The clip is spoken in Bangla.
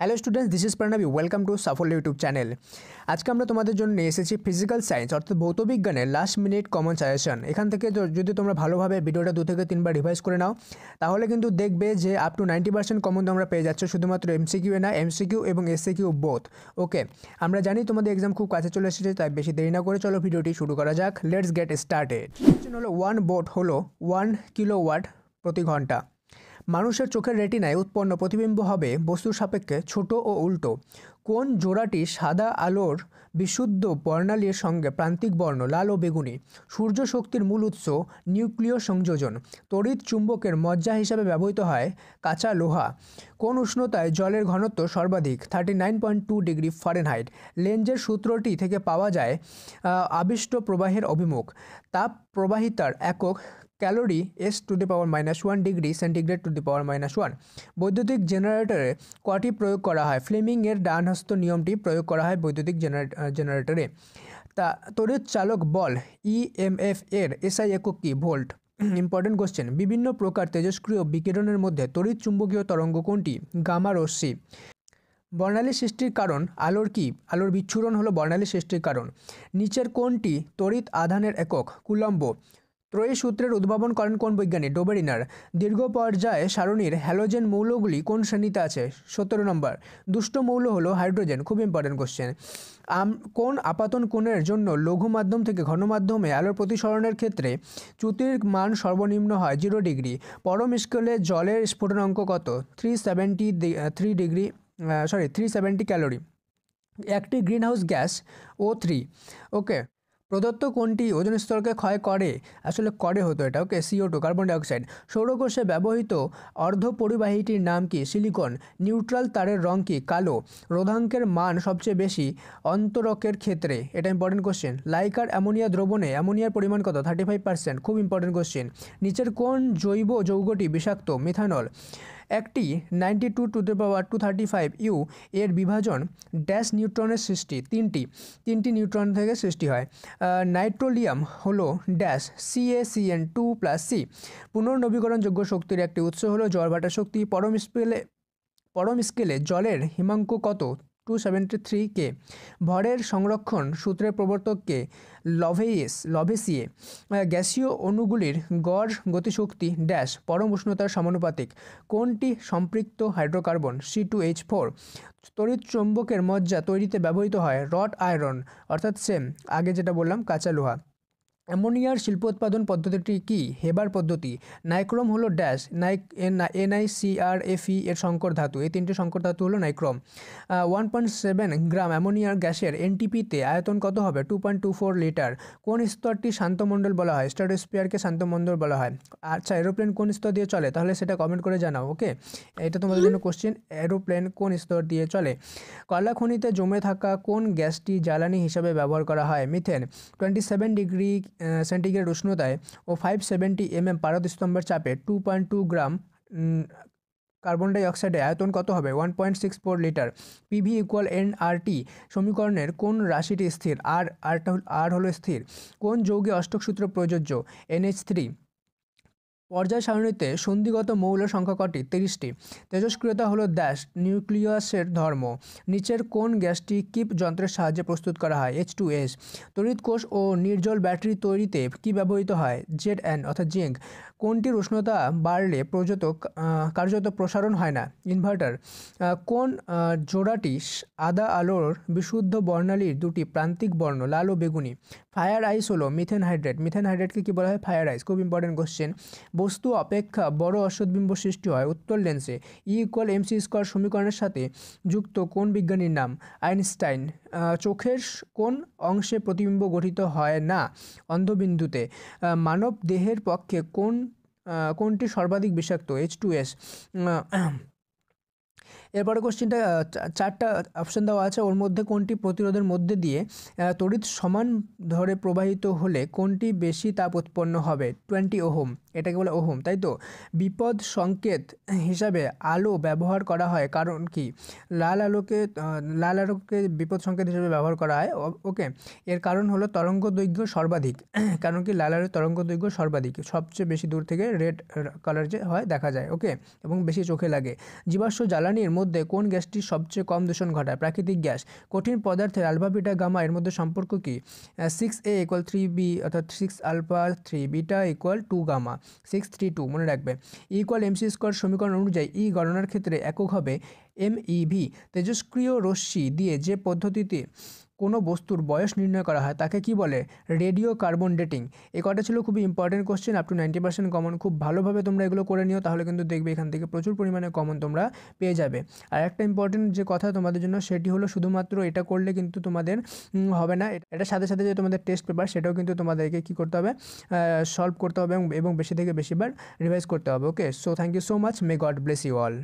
Hello students, this is Pranabi. Welcome to Saphalya YouTube channel. আজকে আমরা তোমাদের জন্য নিয়ে এসেছি ফিজিক্যাল সায়েন্স অর্থাৎ ভৌতবিজ্ঞানের লাস্ট মিনিট কমন সাজেশন। এখান থেকে যদি তোমরা ভালোভাবে ভিডিওটা 2 থেকে 3 বার রিভাইজ করে নাও তাহলে কিন্তু দেখবে যে আপ টু 90% কমন তোমরা পেয়ে যাচ্ছ, শুধুমাত্র এমসিকিউ না, এমসিকিউ এবং এসসিকিউ বোথ। ওকে, আমরা জানি তোমাদের এক্সাম খুব কাছে চলে এসেছে, তাই বেশি দেরি না করে চলো ভিডিওটি শুরু করা যাক। Let's get started. কোশ্চেন হলো 1 ভোল্ট হলো 1 কিলোওয়াট প্রতি ঘন্টা। মানুষের চোখের রেটিনায় উৎপন্ন প্রতিবিম্ব হবে বস্তুর সাপেক্ষে ছোট ও উল্টো। কোন জোড়াটি সাদা আলোর বিশুদ্ধ বর্ণালীর সঙ্গে প্রান্তিক বর্ণ লাল ও বেগুনি? সূর্য শক্তির মূল উৎস নিউক্লিয় সংযোজন। তড়িৎ চুম্বকের মজ্জা হিসাবে ব্যবহৃত হয় কাঁচা লোহা। কোন উষ্ণতায় জলের ঘনত্ব সর্বাধিক? 39.2 ডিগ্রি ফারেনহাইট। লেন্জের সূত্রটি থেকে পাওয়া যায় আবিষ্ট প্রবাহের অভিমুখ। তাপ প্রবাহিতার একক ক্যালোরি S⁻⁻1 ডিগ্রি সেন্টিগ্রেড (10⁻⁻1). বৈদ্যুতিক জেনারেটরে কটি প্রয়োগ করা হয়? ফ্লেমিংয়ের ডানহস্ত নিয়মটি প্রয়োগ করা হয় বৈদ্যুতিক জেনারেটরে। তড়িৎ চালক বল ইএমএফ এর এসআই একক কি? ভোল্ট। Important question. বিভিন্ন প্রকার তেজস্ক্রিয় বিকিরণের মধ্যে তড়িৎ চুম্বকীয় তরঙ্গ কোনটি? গামা রশ্মি। বর্ণালী সৃষ্টির কারণ আলোর কি? আলোর বিচ্ছুরণ হলো বর্ণালী সৃষ্টির কারণ। নিচের কোনটি তড়িৎ আধানের একক? কুলম্ব। ত্রয়ী সূত্রের উদ্ভাবন করেন কোন বৈজ্ঞানিক? ডোবেরিনার। দীর্ঘ পর্যায়ে সারণীর হ্যালোজেন মৌলগুলি কোন শ্রেণীতে আছে? 17 নম্বর। দুষ্ট মৌল হলো হাইড্রোজেন। খুব ইম্পর্টেন্ট কোশ্চেন। কোন আপাতন কোণের জন্য লঘু মাধ্যম থেকে ঘন মাধ্যমে আলোর প্রতিসরণের ক্ষেত্রে চ্যুতির মান সর্বনিম্ন হয় 0 ডিগ্রি? পরম স্কেলে জলের স্ফুটনাঙ্ক কত? 370 ক্যালোরি। একটি গ্রিনহাউস গ্যাস O3। ওকে, প্রদত্ত কোনটি ওজোন স্তরকে ক্ষয় করে? আসলে করে হতো এটা। ওকে, CO2 কার্বন ডাইঅক্সাইড। সৌরকোষে ব্যবহৃত অর্ধপরিবাহীটির নাম কি? সিলিকন। নিউট্রাল তারের রং কি? কালো। রোধাঙ্কের মান সবচেয়ে বেশি অন্তরকের ক্ষেত্রে? এটা ইম্পর্টেন্ট কোশ্চেন। লাইকার অ্যামোনিয়া দ্রবণে অ্যামোনিয়ার পরিমাণ কত? 35%। খুব ইম্পর্টেন্ট কোশ্চেন। নিচের কোন জৈব যৌগটি বিষাক্ত? মিথানল। একটি 92 × 10⁻²35 এর বিভাজন ড্যাশ নিউট্রনের সৃষ্টি? তিনটি নিউট্রন থেকে সৃষ্টি হয়। নাইট্রোলিয়াম হলো ড্যাশ CaCN2+C। পুনর্নবীকরণযোগ্য শক্তির একটি উৎস হলো জলভাটা শক্তি। পরম স্কেলে জলের হিমাঙ্ক কত? 273 K। ভরের সংরক্ষণ সূত্রের প্রবর্তক কে? লভেসিয়ে। গ্যাসীয় অণুগুলির গড় গতিশক্তি ড্যাশ পরম উষ্ণতার সমানুপাতিক। কোনটি সম্পৃক্ত হাইড্রোকার্বন? C2H4। তড়িৎ চৌম্বকের মজ্জা তৈরিতে ব্যবহৃত হয় রড আয়রন, অর্থাৎ সেম আগে যেটা বললাম কাঁচা লোহা। অ্যামোনিয়ার শিল্পোৎপাদন পদ্ধতিটি কি? হেবার পদ্ধতি। নাইক্রোম হলো ড্যাশ NiCrFe এর সংকর ধাতু। এই 3টে সংকর ধাতু হলো নাইক্রোম। 1.7 গ্রাম অ্যামোনিয়ার গ্যাসের এনটিপিতে আয়তন কত হবে? 2.24 লিটার। কোন স্তরটি শান্তমণ্ডল বলা হয়? স্ট্র্যাটোস্ফিয়ারকে শান্তমণ্ডল বলা হয়। আচ্ছা, এরোপ্লেন কোন স্তর দিয়ে চলে? তাহলে সেটা কমেন্ট করে জানাও। ওকে, এটা তোমাদের জন্য কোশ্চেন। এরোপ্লেন কোন স্তর দিয়ে চলে? কয়লা খনিতে জমে থাকা কোন গ্যাসটি জ্বালানি হিসাবে ব্যবহার করা হয়? মিথেন। 27 ডিগ্রি সেন্টিগ্রেড উষ্ণতায় ও 570 mm পারদস্তম্ভের চাপে 2.2 গ্রাম কার্বন ডাই অক্সাইডের আয়তন কত হবে? 1.64 লিটার। PV = nRT সমীকরণের কোন রাশিটি স্থির? আর হলো স্থির। কোন যৌগে অষ্টক সূত্র প্রযোজ্য? NH3। পর্যায় সারণীতে সন্ধিগত মৌল সংখ্যা কটি? 30টি। তেজস্ক্রিয়তা হলো ড্যাশ নিউক্লিয়াসের ধর্ম। নিচের কোন গ্যাসটি কিপ যন্ত্রের সাহায্যে প্রস্তুত করা হয়? H2S। তড়িৎ কোষ ও নির্জল ব্যাটারি তৈরিতে কি ব্যবহৃত হয়? Zn অর্থাৎ জিঙ্ক। কোনটির উষ্ণতা বাড়লে কার্যত প্রসারণ হয় না? ইনভার্টার। কোন জোড়াটি আদা আলোর বিশুদ্ধ বর্ণালীর দুটি প্রান্তিক বর্ণ লাল ও বেগুনি? ফায়ার আইস হলো মিথেন হাইড্রেট। মিথেন হাইড্রেটকে কি বলা হয়? Fire ice. খুব ইম্পর্টেন্ট কোশ্চেন। বস্তু অপেক্ষা বড় অশ্বৎবিম্ব সৃষ্টি হয় উত্তল লেন্সে। E=mc² সমীকরণের সাথে যুক্ত কোন বিজ্ঞানীর নাম? আইনস্টাইন। চোখের কোন অংশে প্রতিবিম্ব গঠিত হয় না? অন্ধবিন্দুতে। মানব দেহের পক্ষে কোনটি সর্বাধিক বিষাক্ত? H2S। এরপরে কোশ্চেনটা 4টা অপশান দেওয়া আছে, ওর মধ্যে কোনটি প্রতিরোধের মধ্যে দিয়ে তড়িৎ সমান ধরে প্রবাহিত হলে কোনটি বেশি তাপ উৎপন্ন হবে? 20 ওহম। এটাকে বলে ওহম, তাই তো। বিপদ সংকেত হিসাবে আলো ব্যবহার করা হয় কারণ কি? লাল আলোকে বিপদ সংকেত হিসেবে ব্যবহার করা হয়। ওকে, এর কারণ হলো তরঙ্গ দৈর্ঘ্য সর্বাধিক। কারণ কি? লাল আলোর তরঙ্গ দৈর্ঘ্য সর্বাধিক, সবচেয়ে বেশি দূর থেকে রেড কালার যে হয় দেখা যায়। ওকে, এবং বেশি চোখে লাগে। জীবাশ্ম জ্বালানির মধ্যে কোন গ্যাসটি সবচেয়ে কম দূষণ ঘটায়? প্রাকৃতিক গ্যাস। কঠিন পদার্থের আলফা বিটা গামা এর মধ্যে সম্পর্ক কি? 6a = 3b অর্থাৎ 6 আলফা 3 বিটা = 2 গামা, 632 মনে রাখবে। E = mc² সমীকরণ অনুযায়ী ই গণনার ক্ষেত্রে একক হবে MeV। তেজস্ক্রিয় রশ্মি দিয়ে যে পদ্ধতিতে কোনো বস্তুর বয়স নির্ণয় করা হয় তাকে কি বলে? Radio carbon dating. এই কটা ছিল খুবই important question, up to 90% common. খুব ভালোভাবে তোমরা এগুলো করে নিও, তাহলে কিন্তু দেখবে এখান থেকে প্রচুর পরিমাণে কমন তোমরা পেয়ে যাবে। আর একটা ইম্পর্টেন্ট যে কথা তোমাদের জন্য সেটি হলো শুধুমাত্র এটা করলে কিন্তু তোমাদের হবে না, এটার সাথে সাথে যে তোমাদের টেস্ট পেপার সেটাও কিন্তু তোমাদেরকে কী করতে হবে? সলভ করতে হবে এবং বেশি থেকে বেশিবার রিভাইজ করতে হবে। Okay, so thank you so much, may God bless you all.